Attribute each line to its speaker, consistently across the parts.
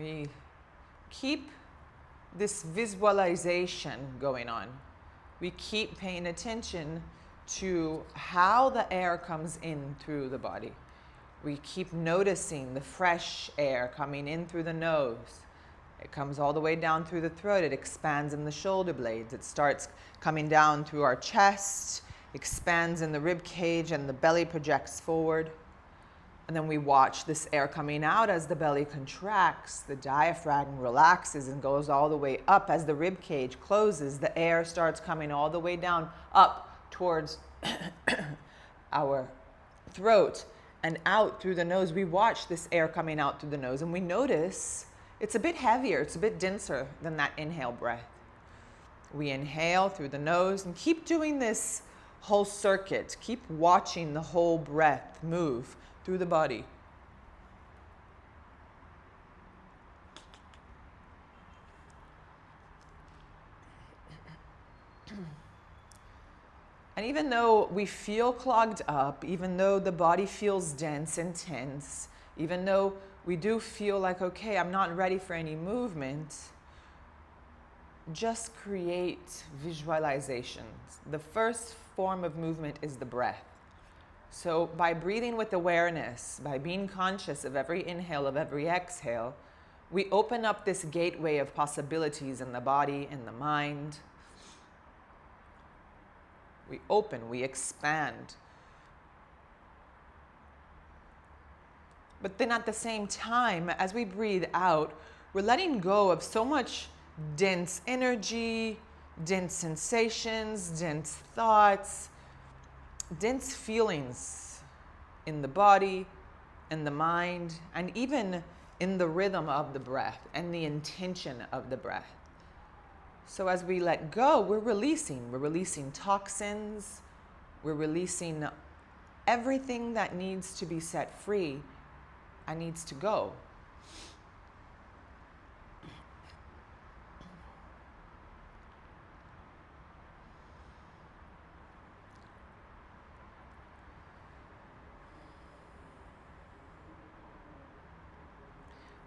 Speaker 1: We keep this visualization going on. We keep paying attention to how the air comes in through the body. We keep noticing the fresh air coming in through the nose. It comes all the way down through the throat. It expands in the shoulder blades. It starts coming down through our chest, expands in the rib cage, and the belly projects forward. And then we watch this air coming out as the belly contracts, the diaphragm relaxes and goes all the way up. As the rib cage closes, the air starts coming all the way down, up towards our throat and out through the nose. We watch this air coming out through the nose, and we notice it's a bit heavier, it's a bit denser than that inhale breath. We inhale through the nose and keep doing this whole circuit. Keep watching the whole breath move through the body. And even though we feel clogged up, even though the body feels dense and tense, even though we do feel like, okay, I'm not ready for any movement, just create visualizations. The first form of movement is the breath. So by breathing with awareness, by being conscious of every inhale, of every exhale, we open up this gateway of possibilities in the body, in the mind. We open, we expand. But then at the same time, as we breathe out, we're letting go of so much dense energy, dense sensations, dense thoughts, dense feelings in the body, in the mind, and even in the rhythm of the breath and the intention of the breath. So as we let go, we're releasing toxins, we're releasing everything that needs to be set free and needs to go.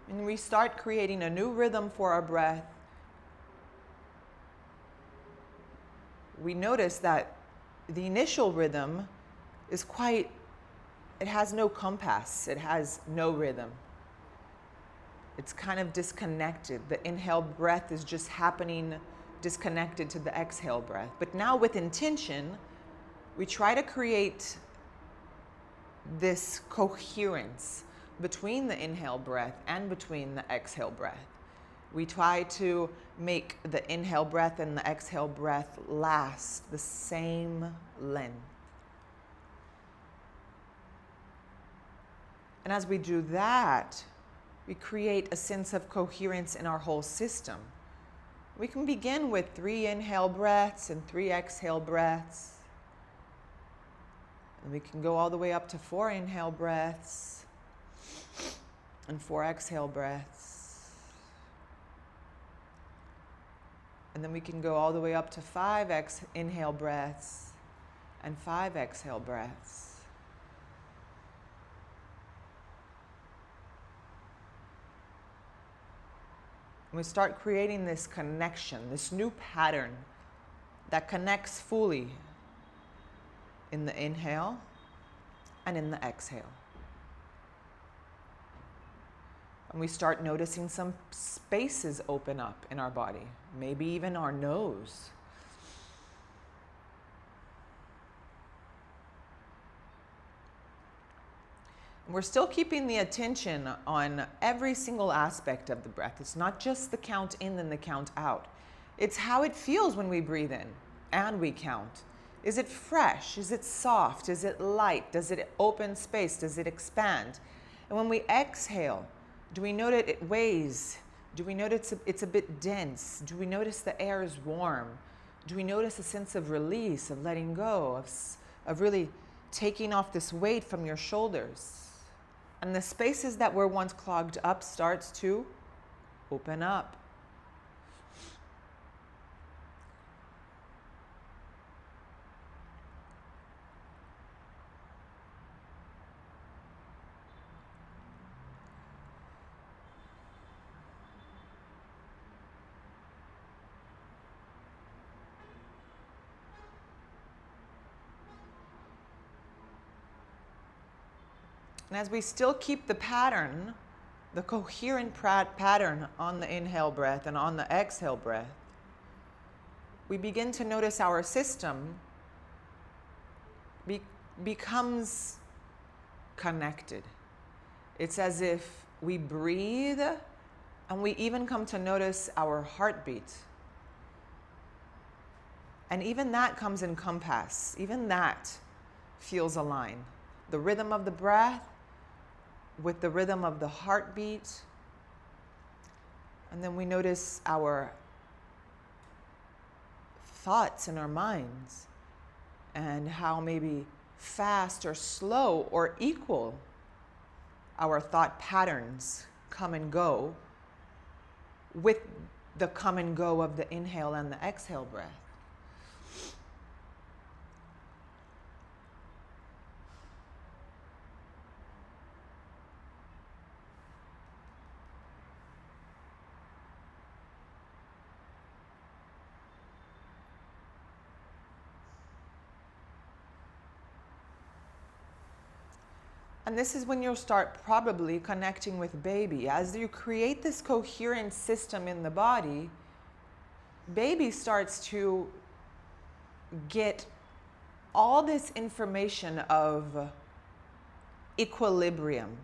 Speaker 1: And we start creating a new rhythm for our breath. We notice that the initial rhythm is it has no compass, it has no rhythm. It's kind of disconnected. The inhale breath is just happening disconnected to the exhale breath. But now with intention, we try to create this coherence between the inhale breath and between the exhale breath. We try to make the inhale breath and the exhale breath last the same length. And as we do that, we create a sense of coherence in our whole system. We can begin with 3 inhale breaths and 3 exhale breaths. And we can go all the way up to 4 inhale breaths and 4 exhale breaths. And then we can go all the way up to 5 inhale breaths and 5 exhale breaths. And we start creating this connection, this new pattern that connects fully in the inhale and in the exhale. And we start noticing some spaces open up in our body, maybe even our nose. And we're still keeping the attention on every single aspect of the breath. It's not just the count in and the count out. It's how it feels when we breathe in and we count. Is it fresh? Is it soft? Is it light? Does it open space? Does it expand? And when we exhale, do we notice it weighs? Do we notice it's a bit dense? Do we notice the air is warm? Do we notice a sense of release, of letting go, of really taking off this weight from your shoulders? And the spaces that were once clogged up starts to open up. And as we still keep the pattern, the coherent pattern on the inhale breath and on the exhale breath, we begin to notice our system becomes connected. It's as if we breathe and we even come to notice our heartbeat. And even that comes in compass. Even that feels aligned. The rhythm of the breath with the rhythm of the heartbeat. And then we notice our thoughts in our minds and how maybe fast or slow or equal our thought patterns come and go with the come and go of the inhale and the exhale breath. And this is when you'll start probably connecting with baby. As you create this coherent system in the body, baby starts to get all this information of equilibrium.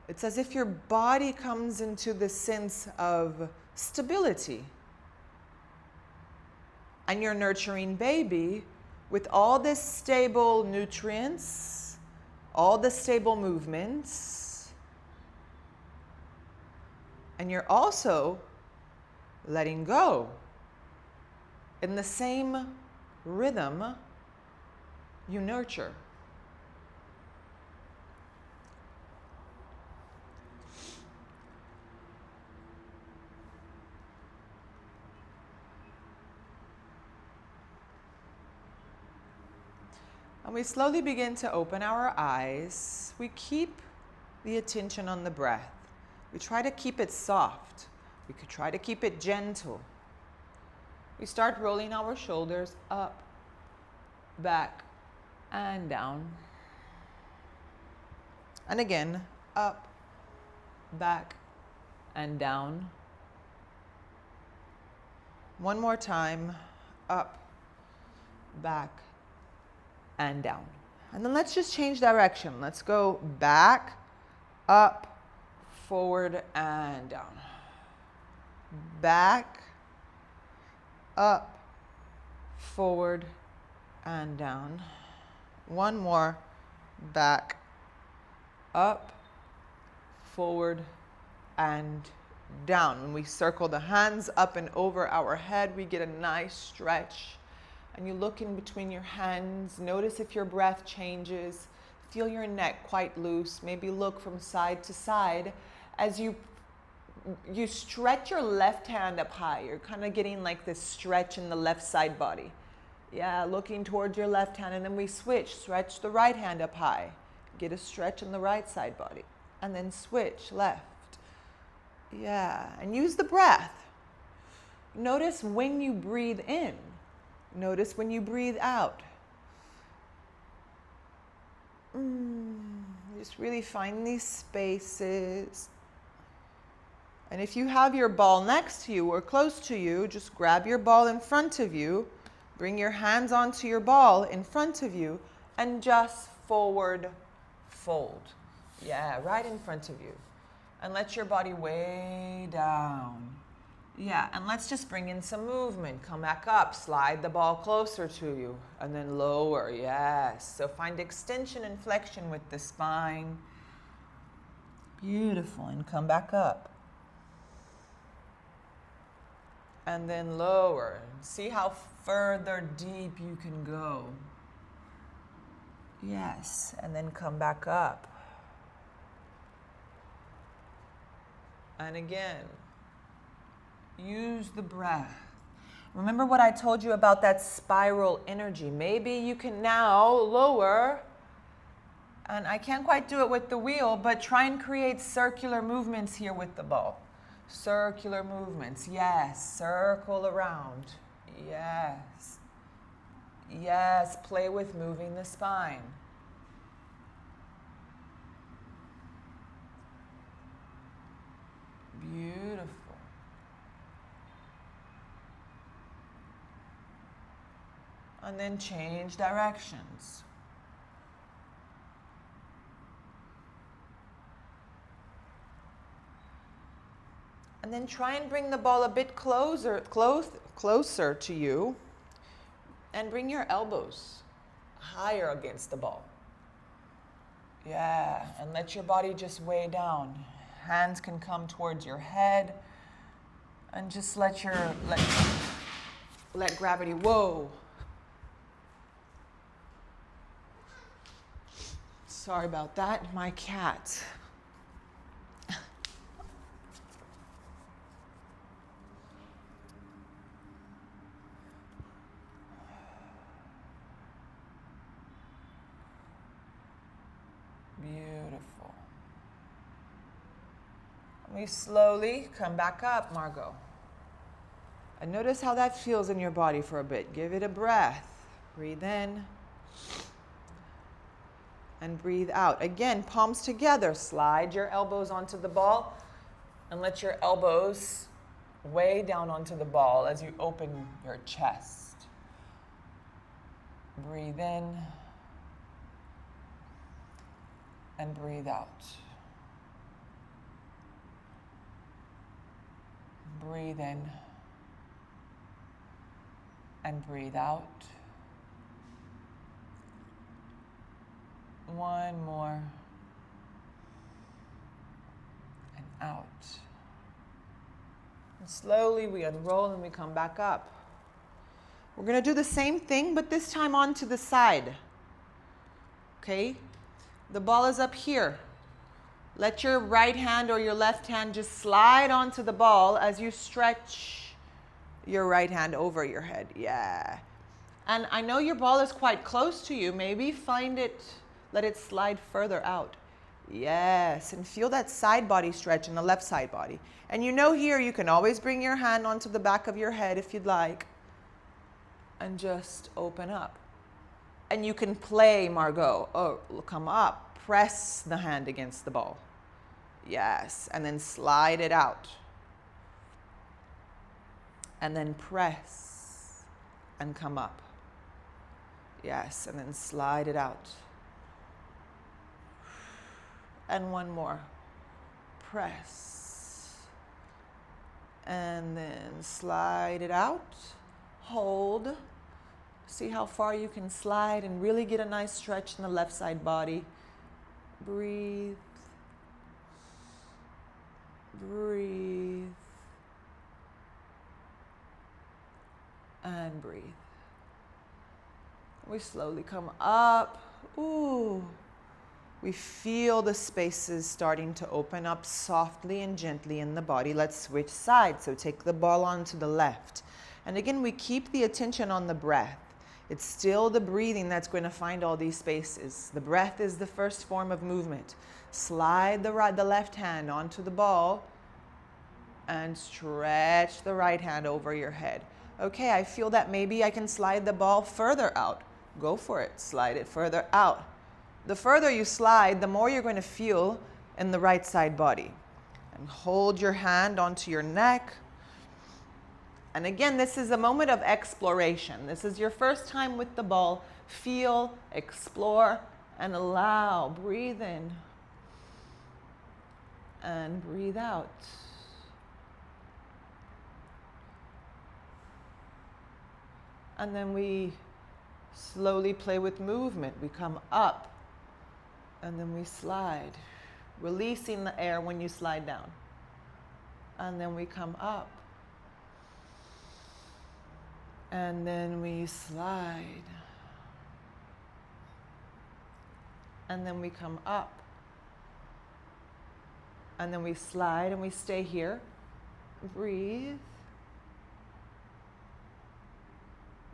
Speaker 1: It's as if your body comes into the sense of stability. And you're nurturing baby with all this stable nutrients, all the stable movements, and you're also letting go in the same rhythm you nurture. And we slowly begin to open our eyes. We keep the attention on the breath. We try to keep it soft. We could try to keep it gentle. We start rolling our shoulders up, back, and down. And again, up, back, and down. One more time, up, back, and down. And then let's just change direction. Let's go back, up, forward, and down. Back, up, forward, and down. One more. Back, up, forward, and down. When we circle the hands up and over our head, we get a nice stretch. And you look in between your hands. Notice if your breath changes. Feel your neck quite loose. Maybe look from side to side as you stretch your left hand up high. You're kind of getting like this stretch in the left side body. Yeah, looking towards your left hand, and then we switch. Stretch the right hand up high. Get a stretch in the right side body. And then switch left. Yeah, and use the breath. Notice when you breathe in. Notice when you breathe out. Just really find these spaces. And if you have your ball next to you or close to you, just grab your ball in front of you. Bring your hands onto your ball in front of you and just forward fold. Yeah, right in front of you. And let your body way down. Yeah, and let's just bring in some movement. Come back up, slide the ball closer to you, and then lower, yes. So find extension and flexion with the spine. Beautiful, and come back up. And then lower. See how further deep you can go. Yes, and then come back up. And again. Use the breath. Remember what I told you about that spiral energy. Maybe you can now lower, and I can't quite do it with the wheel, but try and create circular movements here with the ball. Circular movements, yes. Circle around, yes. Yes, play with moving the spine. And then change directions. And then try and bring the ball a bit closer to you. And bring your elbows higher against the ball. Yeah, and let your body just weigh down. Hands can come towards your head. And just let gravity, whoa. Sorry about that, my cat. Beautiful. We slowly come back up, Margot. And notice how that feels in your body for a bit. Give it a breath. Breathe in. And breathe out. Again, palms together. Slide your elbows onto the ball. And let your elbows weigh down onto the ball as you open your chest. Breathe in. And breathe out. Breathe in. And breathe out. One more. And out. And slowly we unroll and we come back up. We're going to do the same thing, but this time onto the side. Okay? The ball is up here. Let your right hand or your left hand just slide onto the ball as you stretch your right hand over your head. Yeah. And I know your ball is quite close to you. Maybe let it slide further out. Yes. And feel that side body stretch in the left side body. And here you can always bring your hand onto the back of your head if you'd like. And just open up. And you can play, Margot. Oh, come up. Press the hand against the ball. Yes. And then slide it out. And then press and come up. Yes. And then slide it out. And one more. Press. And then slide it out. Hold. See how far you can slide and really get a nice stretch in the left side body. Breathe. Breathe. And breathe. We slowly come up. Ooh. We feel the spaces starting to open up softly and gently in the body. Let's switch sides. So take the ball onto the left. And again, we keep the attention on the breath. It's still the breathing that's going to find all these spaces. The breath is the first form of movement. Slide the left hand onto the ball and stretch the right hand over your head. Okay, I feel that maybe I can slide the ball further out. Go for it. Slide it further out. The further you slide, the more you're going to feel in the right side body. And hold your hand onto your neck. And again, this is a moment of exploration. This is your first time with the ball. Feel, explore, and allow. Breathe in. And breathe out. And then we slowly play with movement. We come up. And then we slide. Releasing the air when you slide down. And then we come up. And then we slide. And then we come up. And then we slide and we stay here. Breathe.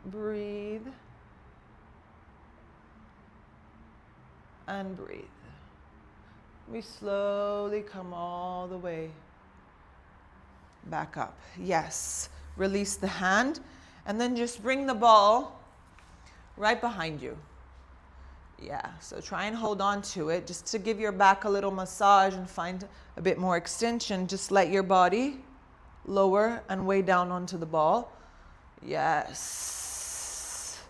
Speaker 1: Breathe. And breathe. We slowly come all the way back up. Yes. Release the hand. And then just bring the ball right behind you. Yeah, so try and hold on to it just to give your back a little massage and find a bit more extension. Just let your body lower and weigh down onto the ball. Yes.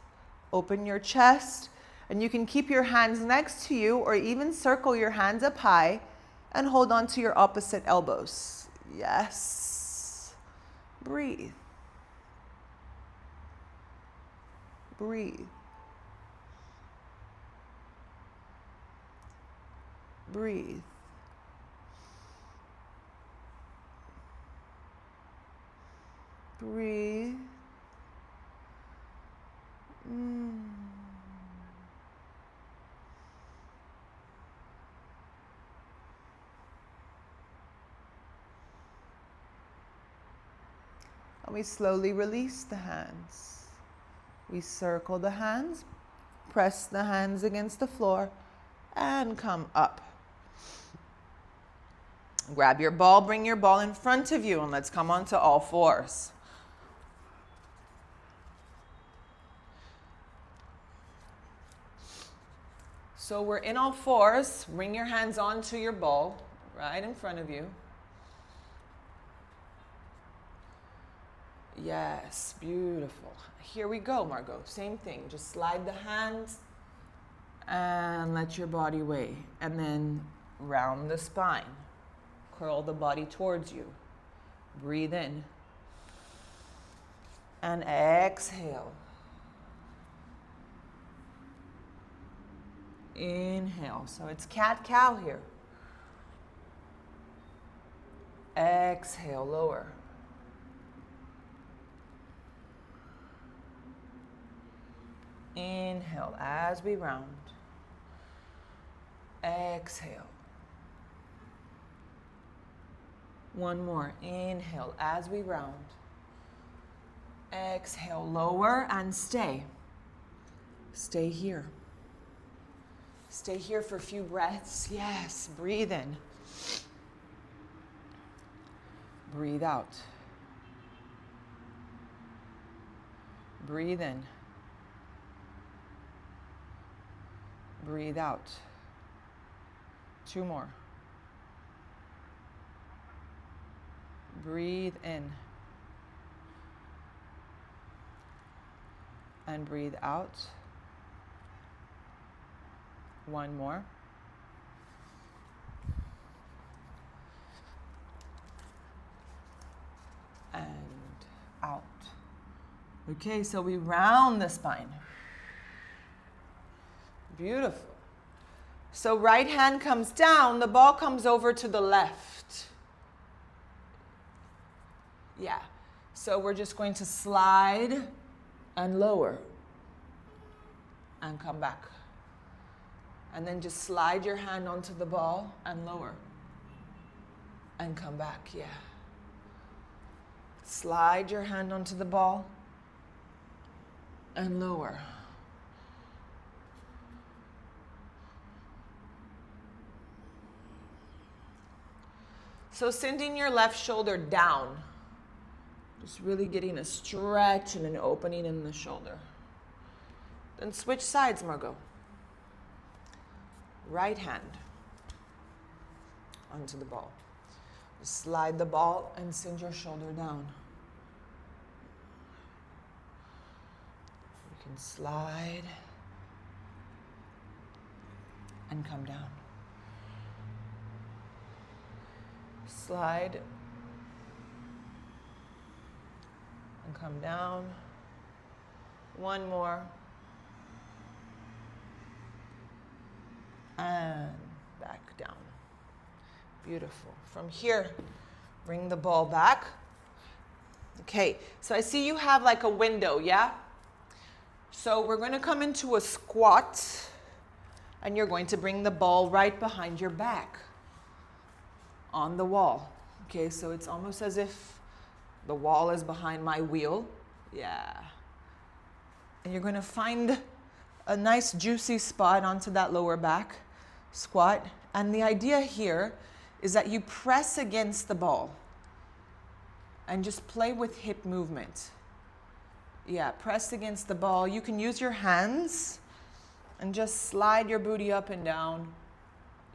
Speaker 1: Open your chest, and you can keep your hands next to you or even circle your hands up high and hold on to your opposite elbows. Yes. Breathe. Breathe. Breathe. Breathe. And we slowly release the hands. We circle the hands, press the hands against the floor, and come up. Grab your ball, bring your ball in front of you, and let's come onto all fours. So we're in all fours. Bring your hands onto your ball right in front of you. Yes, beautiful. Here we go, Margot. Same thing. Just slide the hands and let your body weigh. And then round the spine. Curl the body towards you. Breathe in. And exhale. Inhale. So it's cat-cow here. Exhale, lower. Inhale as we round. Exhale. One more. Inhale as we round. Exhale, lower and stay. Stay here. Stay here for a few breaths. Yes, breathe in. Breathe out. Breathe in. Breathe out. Two more. Breathe in. And breathe out. One more. And out. Okay, so we round the spine. Beautiful. So right hand comes down, the ball comes over to the left. Yeah. So we're just going to slide and lower and come back. And then just slide your hand onto the ball and lower and come back. Yeah. Slide your hand onto the ball and lower. So sending your left shoulder down. Just really getting a stretch and an opening in the shoulder. Then switch sides, Margot. Right hand onto the ball. Just slide the ball and send your shoulder down. You can slide and come down. Slide and come down. One more. And back down. Beautiful. From here, bring the ball back. Okay, so I see you have like a window, yeah? So we're going to come into a squat, and you're going to bring the ball right behind your back on the wall. Okay, so it's almost as if the wall is behind my wheel. Yeah. And you're going to find a nice juicy spot onto that lower back. Squat. And the idea here is that you press against the ball and just play with hip movement. Yeah, press against the ball. You can use your hands and just slide your booty up and down.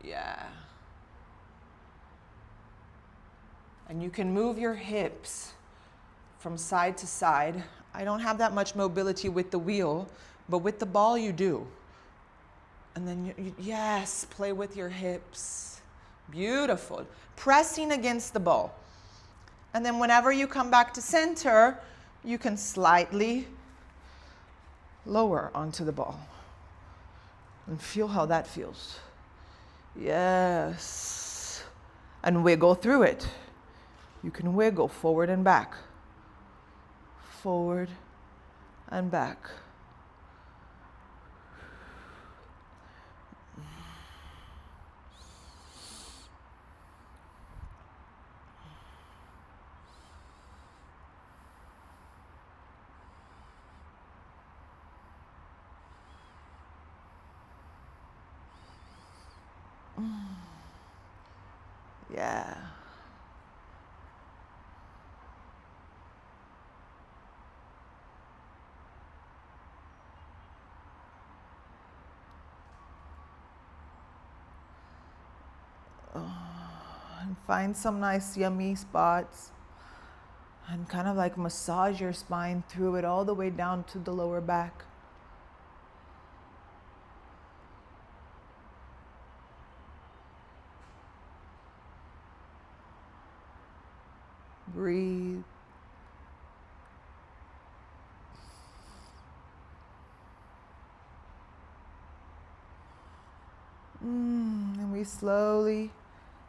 Speaker 1: Yeah. And you can move your hips from side to side. I don't have that much mobility with the wheel, but with the ball you do. And then, yes, play with your hips. Beautiful. Pressing against the ball. And then whenever you come back to center, you can slightly lower onto the ball. And feel how that feels. Yes. And wiggle through it. You can wiggle forward and back. Forward and back. Yeah. And find some nice yummy spots and kind of like massage your spine through it all the way down to the lower back. Breathe. And we slowly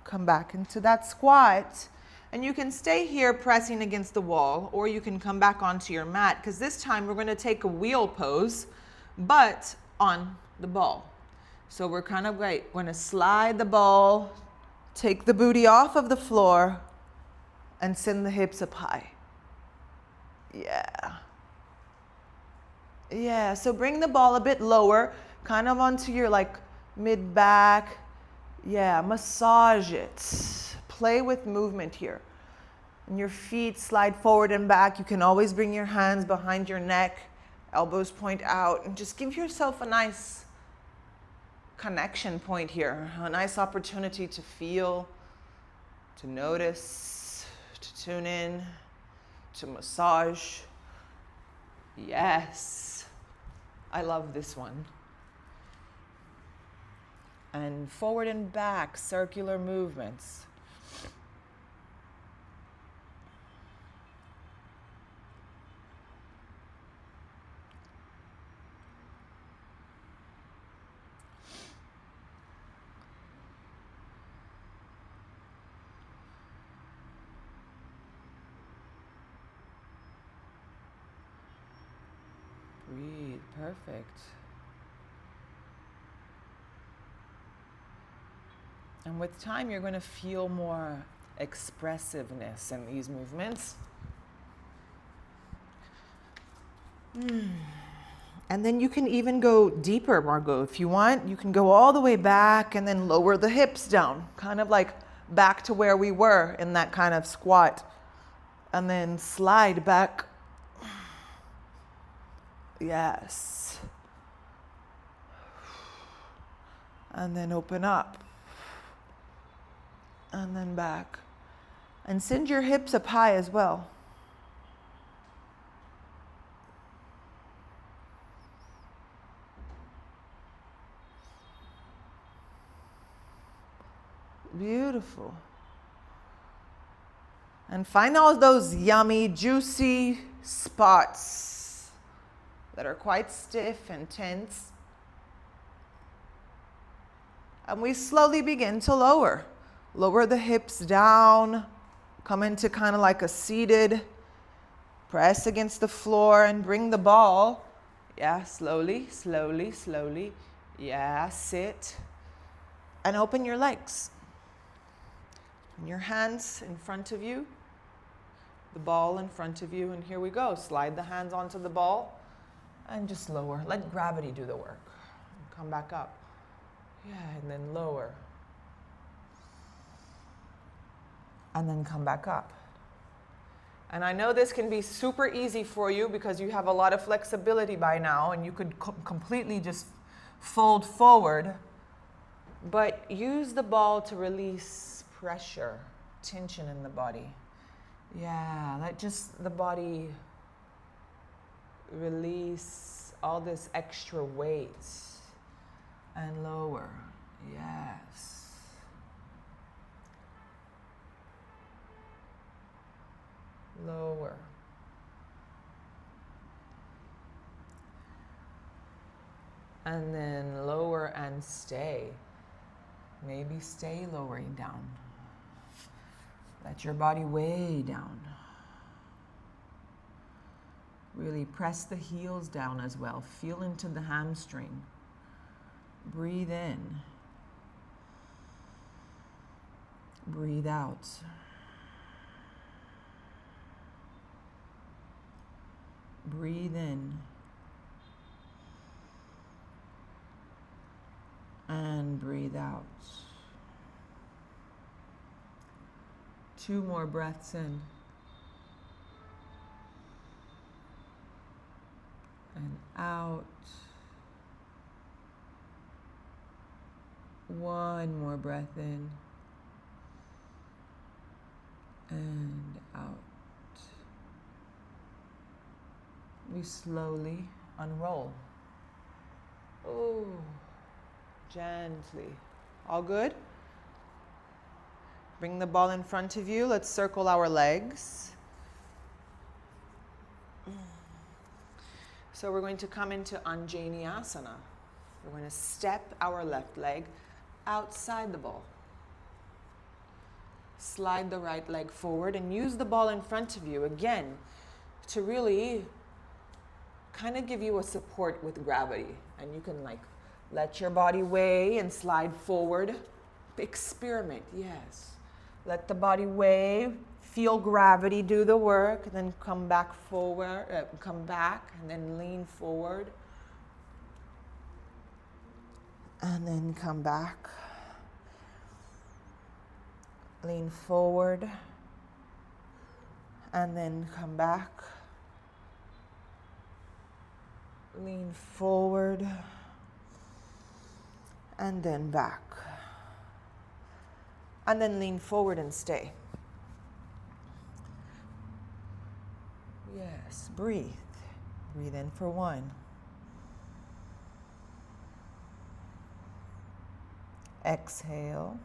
Speaker 1: come back into that squat. And you can stay here pressing against the wall, or you can come back onto your mat, because this time we're going to take a wheel pose, but on the ball. So we're kind of like going to slide the ball, take the booty off of the floor, and send the hips up high. Yeah. Yeah, so bring the ball a bit lower, kind of onto your like mid-back. Yeah, massage it. Play with movement here. And your feet slide forward and back. You can always bring your hands behind your neck, elbows point out, and just give yourself a nice connection point here, a nice opportunity to feel, to notice, to tune in, to massage. Yes, I love this one. And forward and back, circular movements. Breathe, perfect. And with time, you're going to feel more expressiveness in these movements. And then you can even go deeper, Margot. If you want, you can go all the way back and then lower the hips down, kind of like back to where we were in that kind of squat. And then slide back. Yes. And then open up. And then back. And send your hips up high as well. Beautiful. And find all those yummy, juicy spots that are quite stiff and tense. And we slowly begin to lower. Lower the hips down, come into kind of like a seated, press against the floor and bring the ball. Yeah, slowly, slowly, slowly. Yeah, sit. And open your legs. And your hands in front of you, the ball in front of you, and here we go. Slide the hands onto the ball and just lower. Let gravity do the work. Come back up. Yeah, and then lower. And then come back up. And I know this can be super easy for you because you have a lot of flexibility by now and you could completely just fold forward. But use the ball to release pressure, tension in the body. Yeah, let just the body release all this extra weight. And lower. Yes. Lower. And then lower and stay. Maybe stay lowering down. Let your body way down. Really press the heels down as well. Feel into the hamstring. Breathe in. Breathe out. Breathe in. And breathe out. 2 more breaths in. And out. 1 more breath in. And out. We slowly unroll. Oh, gently. All good? Bring the ball in front of you. Let's circle our legs. So we're going to come into Anjaneyasana. We're going to step our left leg outside the ball. Slide the right leg forward and use the ball in front of you again to really kind of give you a support with gravity. And you can like let your body weigh and slide forward. Experiment, yes. Let the body weigh, feel gravity do the work, then come back forward, come back and then lean forward. And then come back. Lean forward. And then come back. Lean forward. And then back. And then lean forward and stay. Yes, breathe. Breathe in for 1. Exhale.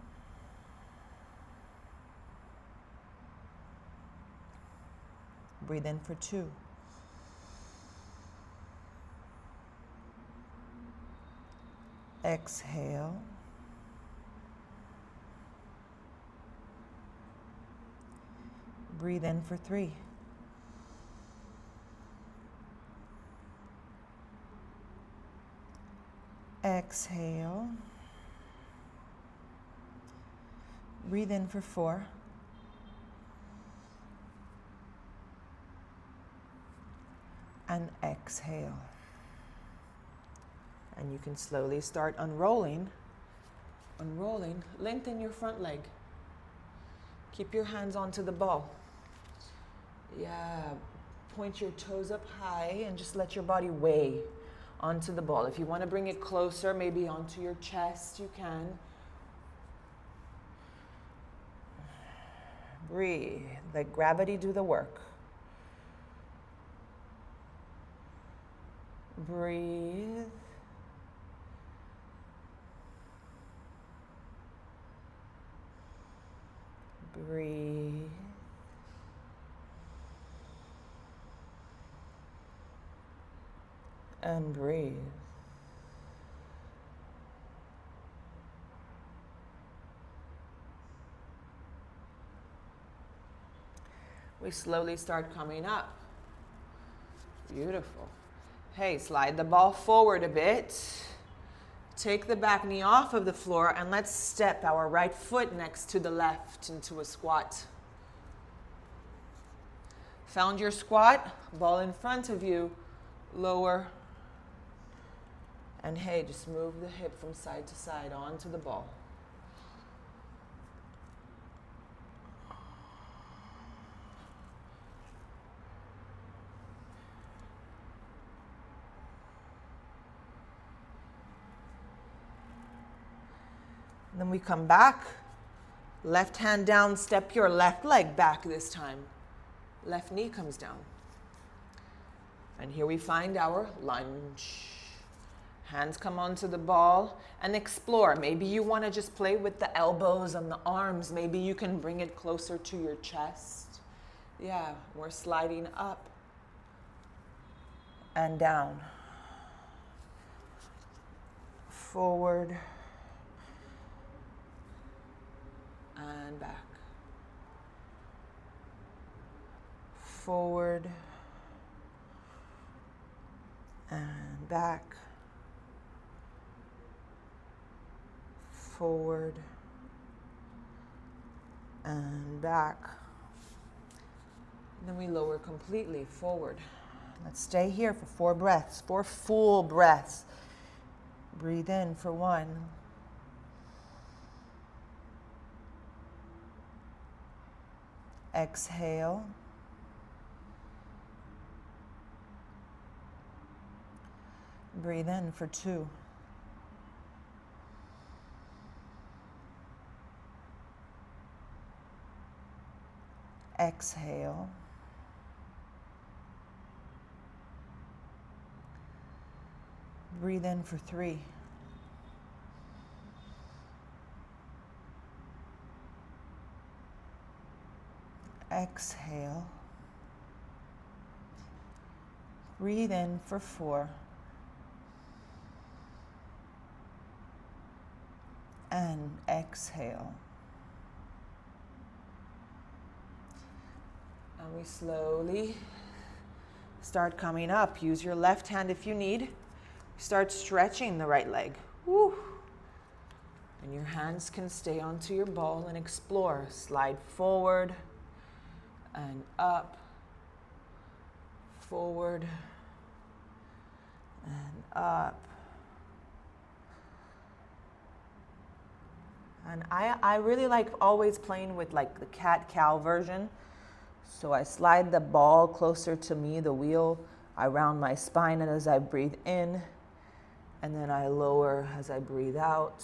Speaker 1: Breathe in for 2. Exhale. Breathe in for 3. Exhale. Breathe in for 4. And exhale. And you can slowly start unrolling. Unrolling. Lengthen your front leg. Keep your hands onto the ball. Yeah. Point your toes up high and just let your body weigh onto the ball. If you want to bring it closer, maybe onto your chest, you can. Breathe. Let gravity do the work. Breathe. Breathe. And breathe. We slowly start coming up. Beautiful. Hey, slide the ball forward a bit. Take the back knee off of the floor and let's step our right foot next to the left into a squat. Found your squat, ball in front of you, lower. And hey, just move the hip from side to side onto the ball. Then we come back, left hand down, step your left leg back this time. Left knee comes down. And here we find our lunge. Hands come onto the ball and explore. Maybe you want to just play with the elbows and the arms. Maybe you can bring it closer to your chest. Yeah, we're sliding up and down. Forward and back. Forward and back. Forward and back. And then we lower completely forward. Let's stay here for 4 breaths, 4 full breaths. Breathe in for 1. Exhale. Breathe in for 2. Exhale. Breathe in for 3. Exhale. Breathe in for 4. And exhale. And we slowly start coming up. Use your left hand if you need. Start stretching the right leg. Woo. And your hands can stay onto your ball and explore. Slide forward and up. Forward and up. And I really like always playing with like the cat-cow version. So I slide the ball closer to me, the wheel, around my spine as I breathe in. And then I lower as I breathe out.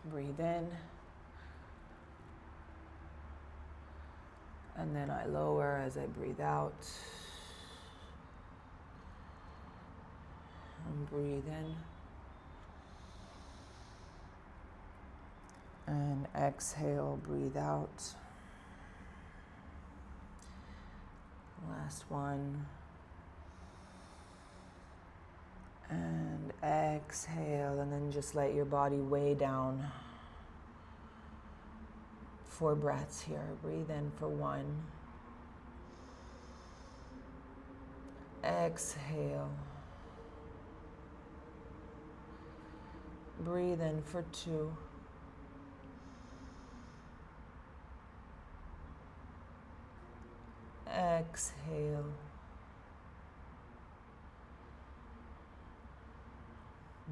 Speaker 1: Breathe in. And then I lower as I breathe out. And breathe in. And exhale, breathe out. Last one. And exhale, and then just let your body weigh down. 4 breaths here. Breathe in for 1. Exhale. Breathe in for 2. Exhale.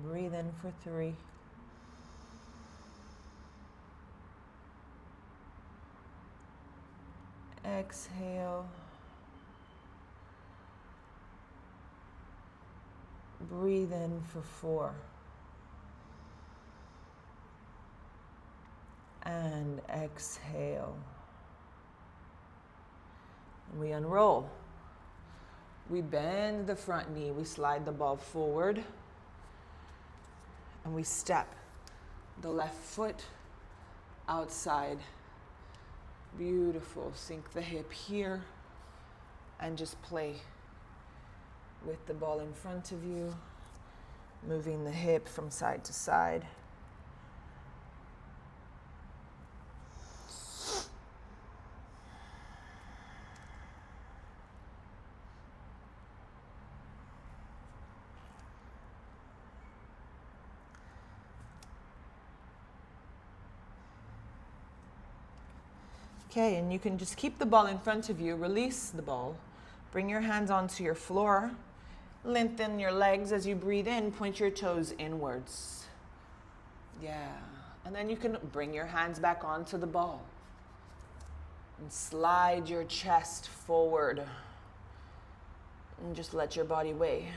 Speaker 1: Breathe in for 3. Exhale. Breathe in for 4. And exhale. We unroll. We bend the front knee. We slide the ball forward. And we step the left foot outside. Beautiful. Sink the hip here. And just play with the ball in front of you. Moving the hip from side to side. Okay, and you can just keep the ball in front of you, release the ball, bring your hands onto your floor, lengthen your legs as you breathe in, point your toes inwards. Yeah, and then you can bring your hands back onto the ball and slide your chest forward and just let your body weigh.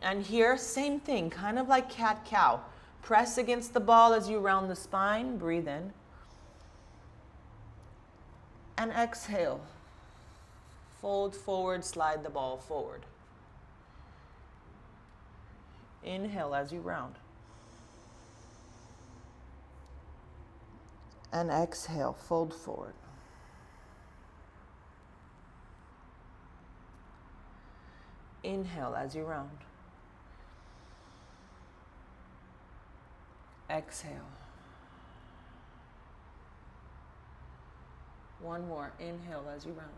Speaker 1: And here, same thing, kind of like cat-cow. Press against the ball as you round the spine, breathe in. And exhale. Fold forward, slide the ball forward. Inhale as you round. And exhale, fold forward. Inhale as you round. Exhale. One more. Inhale as you round.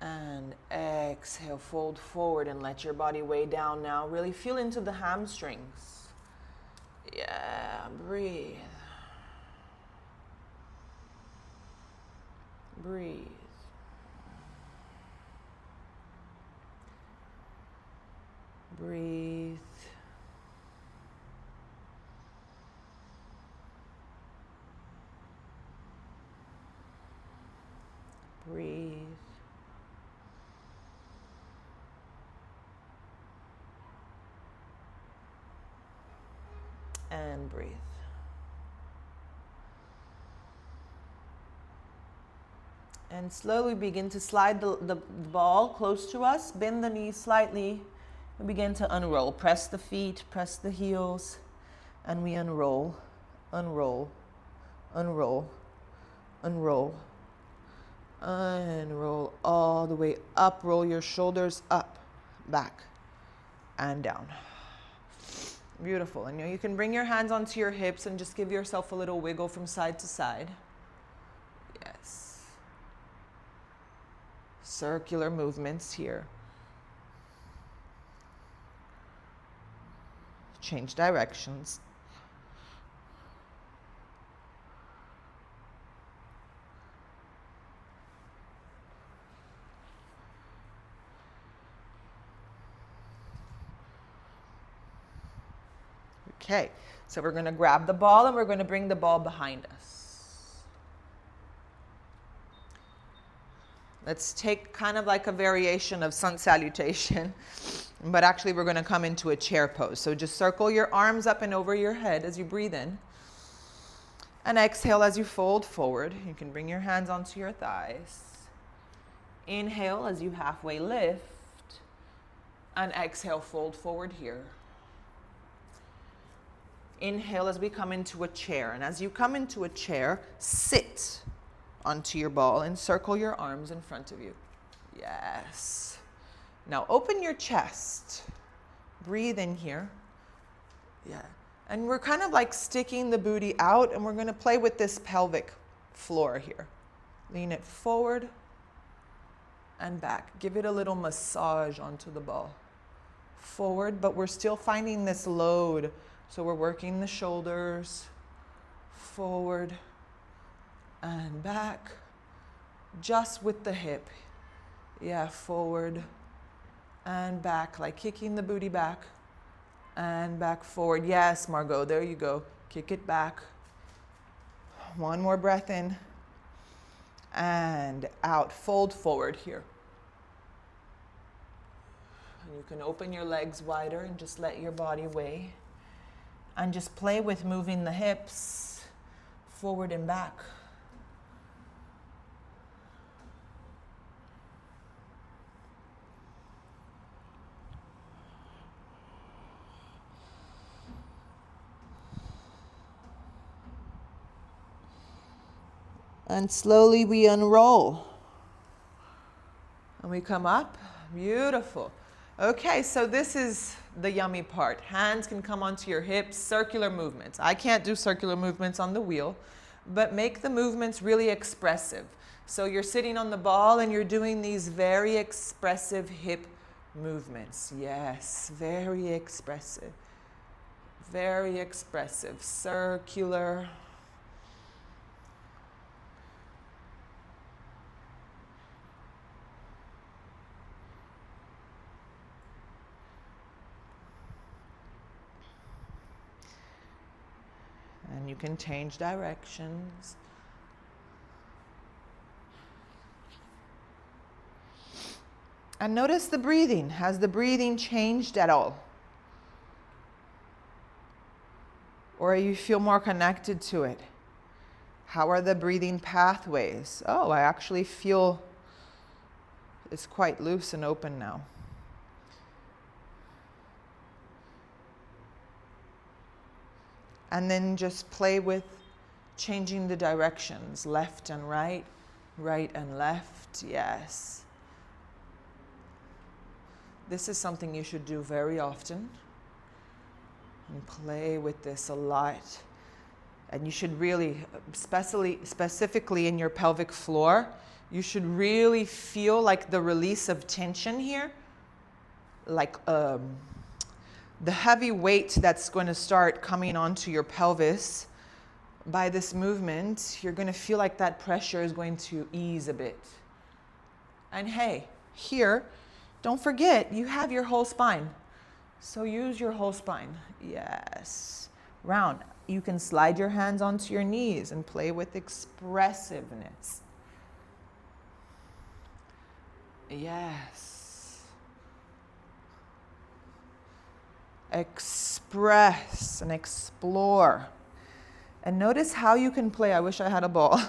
Speaker 1: And exhale, fold forward and let your body weigh down now. Really feel into the hamstrings. Yeah, breathe. Breathe. Breathe. Breathe. And breathe. And slowly begin to slide the ball close to us. Bend the knees slightly and begin to unroll. Press the feet, press the heels, and we unroll, unroll, unroll, unroll, unroll all the way up. Roll your shoulders up, back, and down. Beautiful. And you can bring your hands onto your hips and just give yourself a little wiggle from side to side. Yes. Circular movements here. Change directions. Okay, so we're going to grab the ball and we're going to bring the ball behind us. Let's take kind of like a variation of sun salutation, but actually we're going to come into a chair pose. So just circle your arms up and over your head as you breathe in. And exhale as you fold forward. You can bring your hands onto your thighs. Inhale as you halfway lift. And exhale, fold forward here. Inhale as we come into a chair. And as you come into a chair, sit onto your ball and circle your arms in front of you. Yes. Now open your chest. Breathe in here. Yeah. And we're kind of like sticking the booty out, and we're going to play with this pelvic floor here. Lean it forward and back. Give it a little massage onto the ball. Forward, but we're still finding this load. So we're working the shoulders, forward and back, just with the hip. Yeah, forward and back, like kicking the booty back and back forward. Yes, Margot, there you go. Kick it back. One more breath in and out. Fold forward here. And you can open your legs wider and just let your body weigh. And just play with moving the hips forward and back. And slowly we unroll. And we come up. Beautiful. Okay, so this is the yummy part. Hands can come onto your hips, circular movements. I can't do circular movements on the wheel, but make the movements really expressive. So you're sitting on the ball and you're doing these very expressive hip movements. Yes, very expressive. Very expressive. Circular. And you can change directions. And notice the breathing. Has the breathing changed at all? Or you feel more connected to it? How are the breathing pathways? Oh, I actually feel it's quite loose and open now. And then just play with changing the directions, left and right, right and left, yes. This is something you should do very often. And play with this a lot. And you should really, specifically in your pelvic floor, you should really feel like the release of tension here. Like the heavy weight that's going to start coming onto your pelvis by this movement, you're going to feel like that pressure is going to ease a bit. And hey, here, don't forget, you have your whole spine. So use your whole spine. Yes. Round. You can slide your hands onto your knees and play with expressiveness. Yes. Express and explore. And notice how you can play. I wish I had a ball.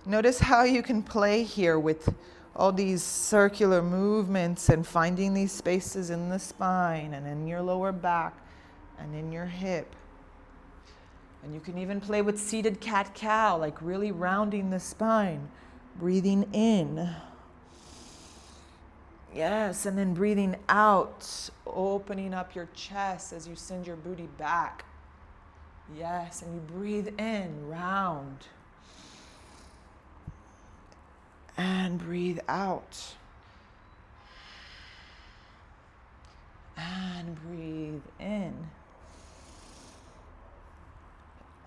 Speaker 1: Notice how you can play here with all these circular movements and finding these spaces in the spine and in your lower back and in your hip. And you can even play with seated cat-cow, like really rounding the spine. Breathing in. Yes, and then breathing out, opening up your chest as you send your booty back. Yes, and you breathe in, round. And breathe out. And breathe in.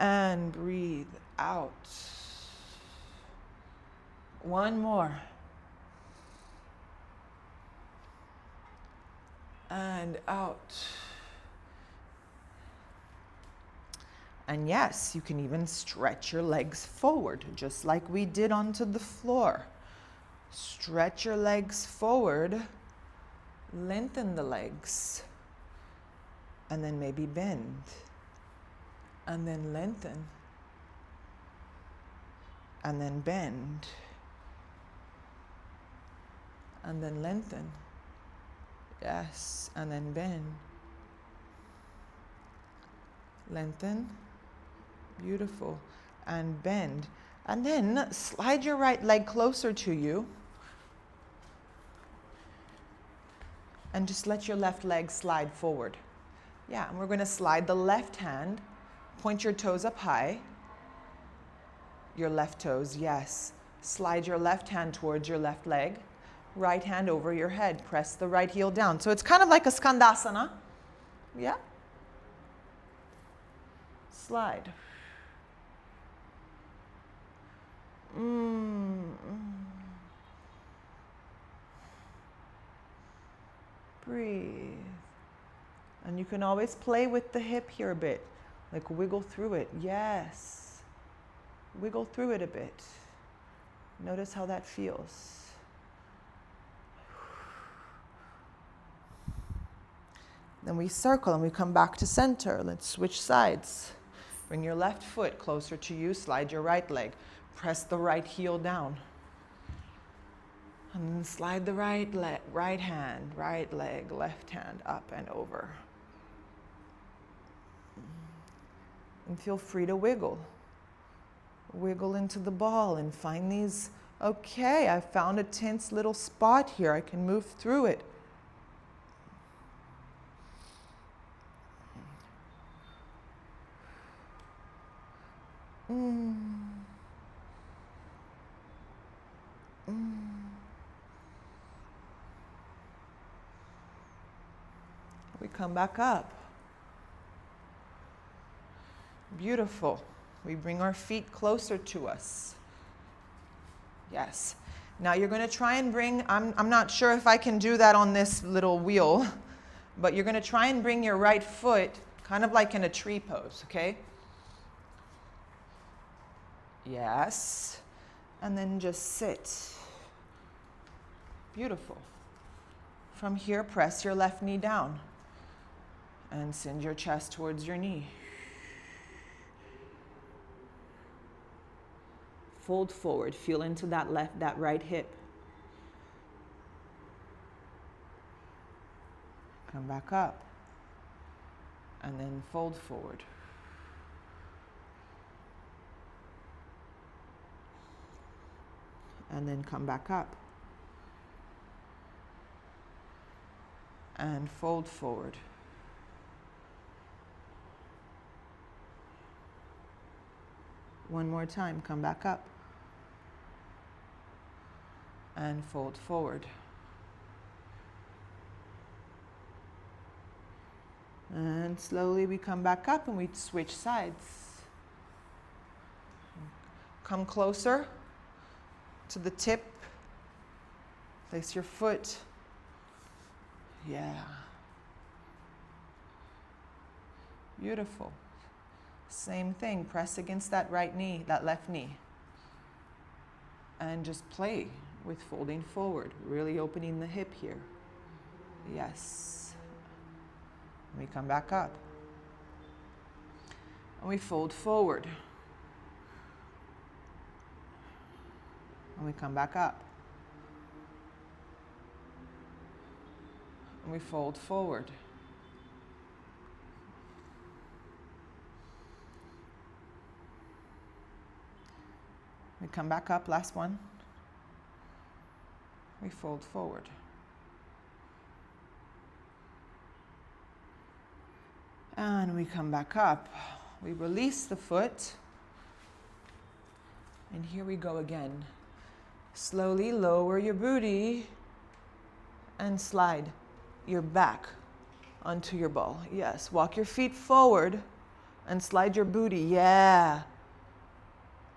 Speaker 1: And breathe out. One more. And out. And yes, you can even stretch your legs forward, just like we did onto the floor. Stretch your legs forward, lengthen the legs, and then maybe bend, and then lengthen, and then bend, and then lengthen. Yes, and then bend. Lengthen. Beautiful. And bend. And then slide your right leg closer to you. And just let your left leg slide forward. Yeah, and we're going to slide the left hand. Point your toes up high. Your left toes, yes. Slide your left hand towards your left leg. Right hand over your head. Press the right heel down. So it's kind of like a skandasana. Yeah. Slide. Breathe. And you can always play with the hip here a bit. Like wiggle through it. Yes. Wiggle through it a bit. Notice how that feels. Then we circle and we come back to center. Let's switch sides. Bring your left foot closer to you. Slide your right leg. Press the right heel down. And then slide the right hand, right leg, left hand up and over. And feel free to wiggle. Wiggle into the ball and find these, okay, I found a tense little spot here. I can move through it. We come back up. Beautiful. We bring our feet closer to us. Yes. Now you're going to try and bring, I'm not sure if I can do that on this little wheel, but you're going to try and bring your right foot kind of like in a tree pose, okay? Yes. And then just sit. Beautiful. From here, press your left knee down and send your chest towards your knee. Fold forward. Feel into that right hip. Come back up. And then fold forward. And then come back up. And fold forward. One more time, come back up. And fold forward. And slowly we come back up and we switch sides. Come closer to the tip. Place your foot. Yeah. Beautiful. Same thing. Press against that right knee, that left knee. And just play with folding forward. Really opening the hip here. Yes. We come back up. And we fold forward. And we come back up. And we fold forward. We come back up, last one. We fold forward. And we come back up. We release the foot. And here we go again. Slowly lower your booty and slide your back onto your ball. Yes, walk your feet forward and slide your booty. Yeah.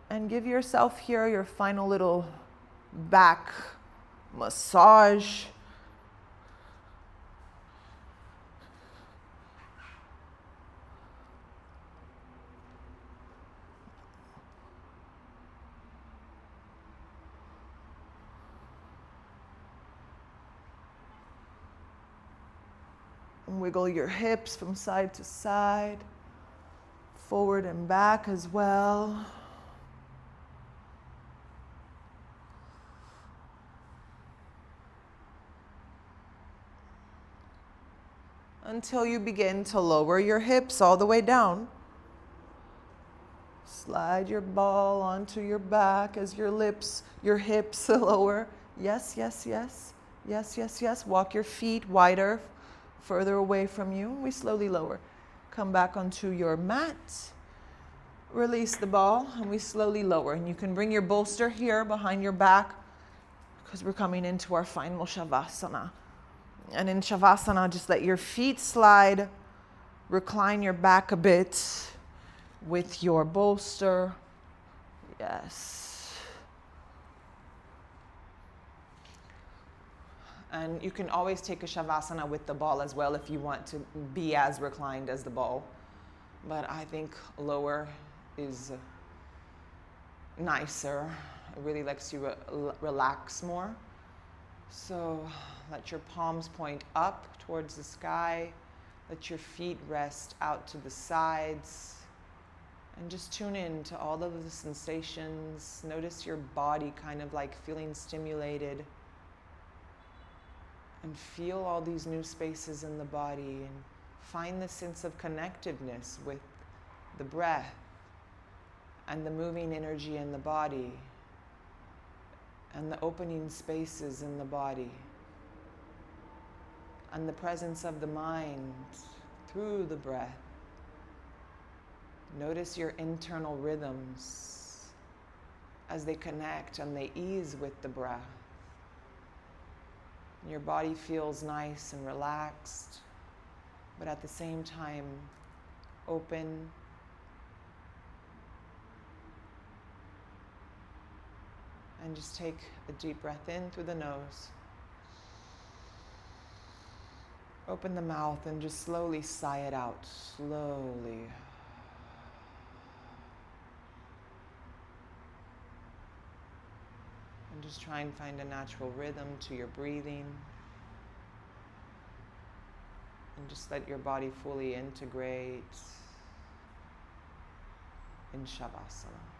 Speaker 1: And give yourself here your final little back massage. Wiggle your hips from side to side, forward and back as well. Until you begin to lower your hips all the way down. Slide your ball onto your back as your hips lower. Yes, yes, yes. Yes, yes, yes. Walk your feet wider, further away from you. We slowly lower. Come back onto your mat. Release the ball and we slowly lower. And you can bring your bolster here behind your back because we're coming into our final Shavasana. And in Shavasana, just let your feet slide. Recline your back a bit with your bolster. Yes. And you can always take a Shavasana with the ball as well if you want to be as reclined as the ball. But I think lower is nicer. It really lets you relax more. So let your palms point up towards the sky. Let your feet rest out to the sides. And just tune in to all of the sensations. Notice your body kind of like feeling stimulated. And feel all these new spaces in the body. And find the sense of connectiveness with the breath and the moving energy in the body. And the opening spaces in the body. And the presence of the mind through the breath. Notice your internal rhythms as they connect and they ease with the breath. Your body feels nice and relaxed, but at the same time open. And just take a deep breath in through the nose. Open the mouth and just slowly sigh it out, slowly. And just try and find a natural rhythm to your breathing. And just let your body fully integrate in Shavasana.